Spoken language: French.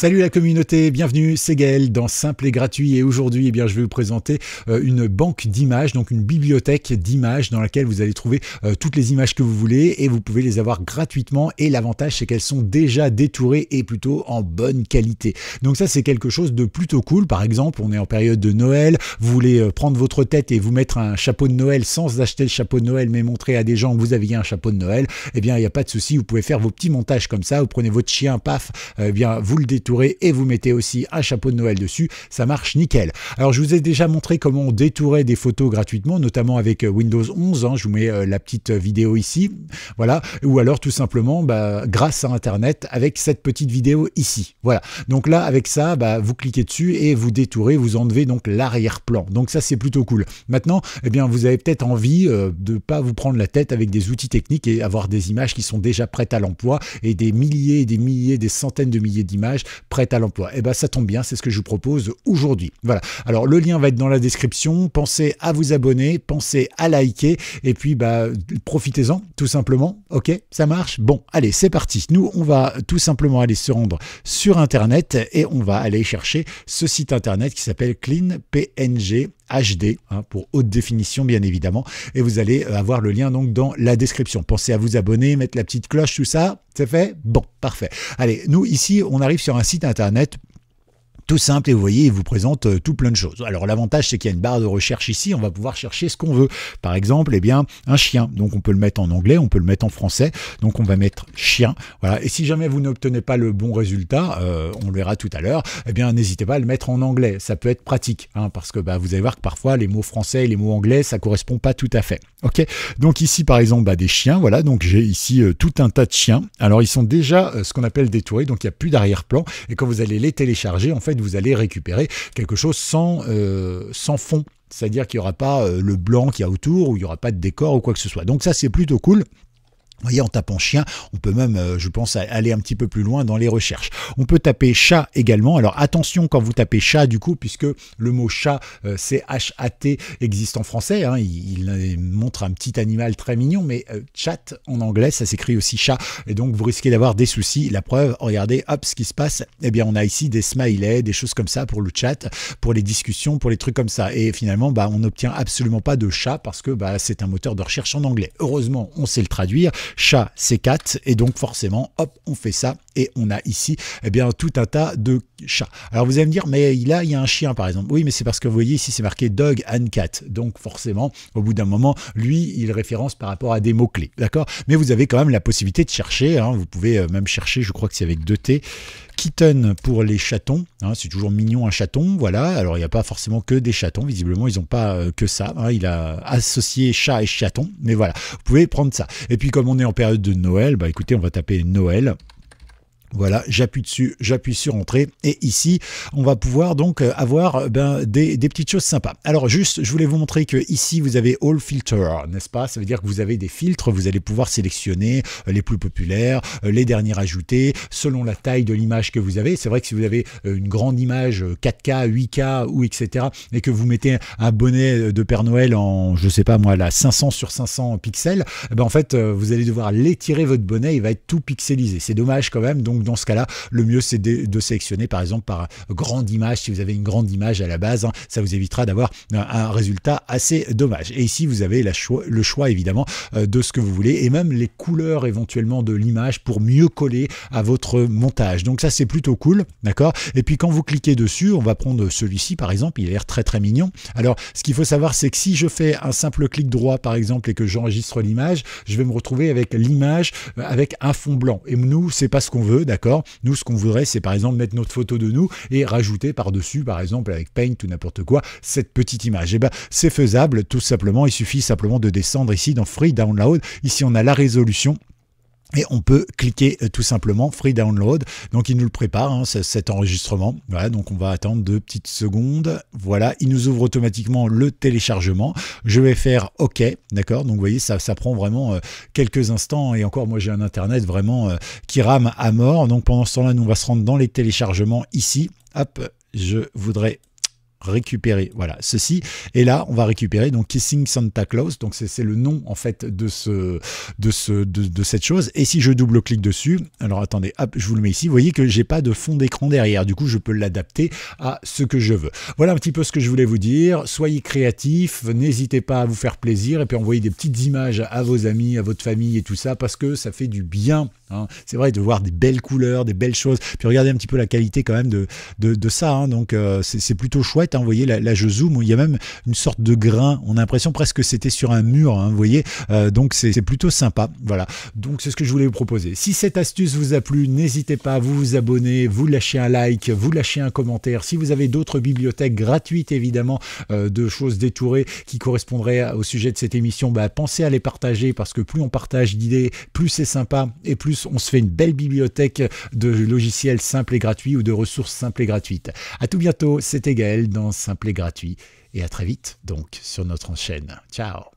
Salut la communauté, bienvenue, c'est Gaël dans Simple et Gratuit et aujourd'hui je vais vous présenter une banque d'images, donc une bibliothèque d'images dans laquelle vous allez trouver toutes les images que vous voulez et vous pouvez les avoir gratuitement et l'avantage c'est qu'elles sont déjà détourées et plutôt en bonne qualité. Donc ça c'est quelque chose de plutôt cool. Par exemple, on est en période de Noël, vous voulez prendre votre tête et vous mettre un chapeau de Noël sans acheter le chapeau de Noël mais montrer à des gens que vous aviez un chapeau de Noël, il n'y a pas de souci, vous pouvez faire vos petits montages comme ça, vous prenez votre chien, paf, vous le détourez et vous mettez aussi un chapeau de Noël dessus, ça marche nickel. Alors je vous ai déjà montré comment on détourait des photos gratuitement, notamment avec Windows 11, je vous mets la petite vidéo ici, voilà, ou alors tout simplement grâce à Internet avec cette petite vidéo ici, voilà. Donc là avec ça, vous cliquez dessus et vous détourez, vous enlevez donc l'arrière-plan, donc ça c'est plutôt cool. Maintenant, vous avez peut-être envie de ne pas vous prendre la tête avec des outils techniques et avoir des images qui sont déjà prêtes à l'emploi et des milliers et des milliers, des centaines de milliers d'images prêtes à l'emploi. Ça tombe bien, c'est ce que je vous propose aujourd'hui. Voilà. Alors le lien va être dans la description. Pensez à vous abonner, pensez à liker et puis profitez-en tout simplement. Ok, ça marche. Bon, allez, c'est parti. Nous, on va tout simplement aller se rendre sur Internet et on va aller chercher ce site Internet qui s'appelle CleanPNG HD, pour haute définition bien évidemment, et vous allez avoir le lien donc dans la description. Pensez à vous abonner, mettre la petite cloche, tout ça, c'est fait? Bon, parfait. Allez, nous ici, on arrive sur un site Internet tout simple et vous voyez, il vous présente tout plein de choses. Alors l'avantage c'est qu'il y a une barre de recherche ici, on va pouvoir chercher ce qu'on veut. Par exemple, un chien. Donc on peut le mettre en anglais, on peut le mettre en français. Donc on va mettre chien. Voilà. Et si jamais vous n'obtenez pas le bon résultat, on le verra tout à l'heure, n'hésitez pas à le mettre en anglais. Ça peut être pratique, parce que vous allez voir que parfois les mots français et les mots anglais, ça correspond pas tout à fait. Ok. Donc ici par exemple des chiens. Voilà. Donc j'ai ici tout un tas de chiens. Alors ils sont déjà ce qu'on appelle détourés, donc il n'y a plus d'arrière-plan. Et quand vous allez les télécharger, en fait vous allez récupérer quelque chose sans fond, c'est-à-dire qu'il n'y aura pas le blanc qu'il y a autour ou il n'y aura pas de décor ou quoi que ce soit. Donc ça c'est plutôt cool. Vous voyez, en tapant chien, on peut même, je pense, aller un petit peu plus loin dans les recherches. On peut taper chat également. Alors attention quand vous tapez chat du coup, puisque le mot chat, C-H-A-T, existe en français. Il montre un petit animal très mignon, mais chat en anglais, ça s'écrit aussi chat. Et donc vous risquez d'avoir des soucis. La preuve, regardez, hop, ce qui se passe. On a ici des smileys, des choses comme ça pour le chat, pour les discussions, pour les trucs comme ça. Et finalement, on n'obtient absolument pas de chat parce que c'est un moteur de recherche en anglais. Heureusement, on sait le traduire. Chat, c'est cat, et donc forcément, hop, on fait ça, et on a ici, tout un tas de chats. Alors vous allez me dire, mais là, il y a un chien, par exemple. Oui, mais c'est parce que vous voyez, ici, c'est marqué dog and cat. Donc forcément, au bout d'un moment, lui, il référence par rapport à des mots-clés, d'accord? Mais vous avez quand même la possibilité de chercher, vous pouvez même chercher, je crois que c'est avec 2 T, kitten pour les chatons, c'est toujours mignon un chaton, voilà. Alors il n'y a pas forcément que des chatons, visiblement ils n'ont pas que ça, il a associé chat et chaton, mais voilà, vous pouvez prendre ça. Et puis comme on est en période de Noël, écoutez, on va taper Noël. Voilà, j'appuie dessus, j'appuie sur Entrée et ici, on va pouvoir donc avoir des petites choses sympas. Alors juste, je voulais vous montrer que ici, vous avez All Filter, n'est-ce pas? Ça veut dire que vous avez des filtres, vous allez pouvoir sélectionner les plus populaires, les derniers ajoutés, selon la taille de l'image que vous avez. C'est vrai que si vous avez une grande image 4K, 8K ou etc. et que vous mettez un bonnet de Père Noël en, je sais pas moi, là, 500 sur 500 pixels, en fait, vous allez devoir l'étirer votre bonnet, il va être tout pixelisé. C'est dommage quand même, donc dans ce cas-là, le mieux c'est de sélectionner par exemple par grande image, si vous avez une grande image à la base, ça vous évitera d'avoir un résultat assez dommage. Et ici vous avez le choix évidemment de ce que vous voulez et même les couleurs éventuellement de l'image pour mieux coller à votre montage. Donc ça c'est plutôt cool, d'accord? Et puis quand vous cliquez dessus, on va prendre celui-ci par exemple, il a l'air très très mignon. Alors ce qu'il faut savoir c'est que si je fais un simple clic droit par exemple et que j'enregistre l'image, je vais me retrouver avec l'image avec un fond blanc. Et nous c'est pas ce qu'on veut, d'accord? Nous, ce qu'on voudrait, c'est par exemple mettre notre photo de nous et rajouter par-dessus, par exemple avec Paint ou n'importe quoi, cette petite image. C'est faisable, tout simplement. Il suffit simplement de descendre ici dans Free Download. Ici, on a la résolution. Et on peut cliquer tout simplement Free Download. Donc il nous le prépare, cet enregistrement. Voilà, donc on va attendre 2 petites secondes. Voilà, il nous ouvre automatiquement le téléchargement. Je vais faire OK, d'accord. Donc vous voyez, ça prend vraiment quelques instants. Et encore, moi j'ai un internet vraiment qui rame à mort. Donc pendant ce temps-là, nous on va se rendre dans les téléchargements ici. Hop, je voudrais récupérer, voilà, ceci. Et là, on va récupérer donc Kissing Santa Claus. Donc c'est le nom en fait de cette chose. Et si je double-clique dessus, alors attendez, hop, je vous le mets ici. Vous voyez que j'ai pas de fond d'écran derrière. Du coup, je peux l'adapter à ce que je veux. Voilà un petit peu ce que je voulais vous dire. Soyez créatifs, n'hésitez pas à vous faire plaisir et puis envoyer des petites images à vos amis, à votre famille et tout ça parce que ça fait du bien. Hein. C'est vrai de voir des belles couleurs, des belles choses. Puis regardez un petit peu la qualité quand même de ça. Hein. Donc c'est plutôt chouette. Hein, vous voyez, là je zoome, il y a même une sorte de grain, on a l'impression presque que c'était sur un mur, hein, vous voyez, donc c'est plutôt sympa, voilà, donc c'est ce que je voulais vous proposer. Si cette astuce vous a plu, n'hésitez pas à vous abonner, vous lâchez un like, vous lâchez un commentaire, si vous avez d'autres bibliothèques gratuites évidemment, de choses détourées qui correspondraient au sujet de cette émission, pensez à les partager parce que plus on partage d'idées, plus c'est sympa et plus on se fait une belle bibliothèque de logiciels simples et gratuits ou de ressources simples et gratuites. À tout bientôt, c'était Gaël dans Simple et Gratuit et à très vite donc sur notre chaîne. Ciao.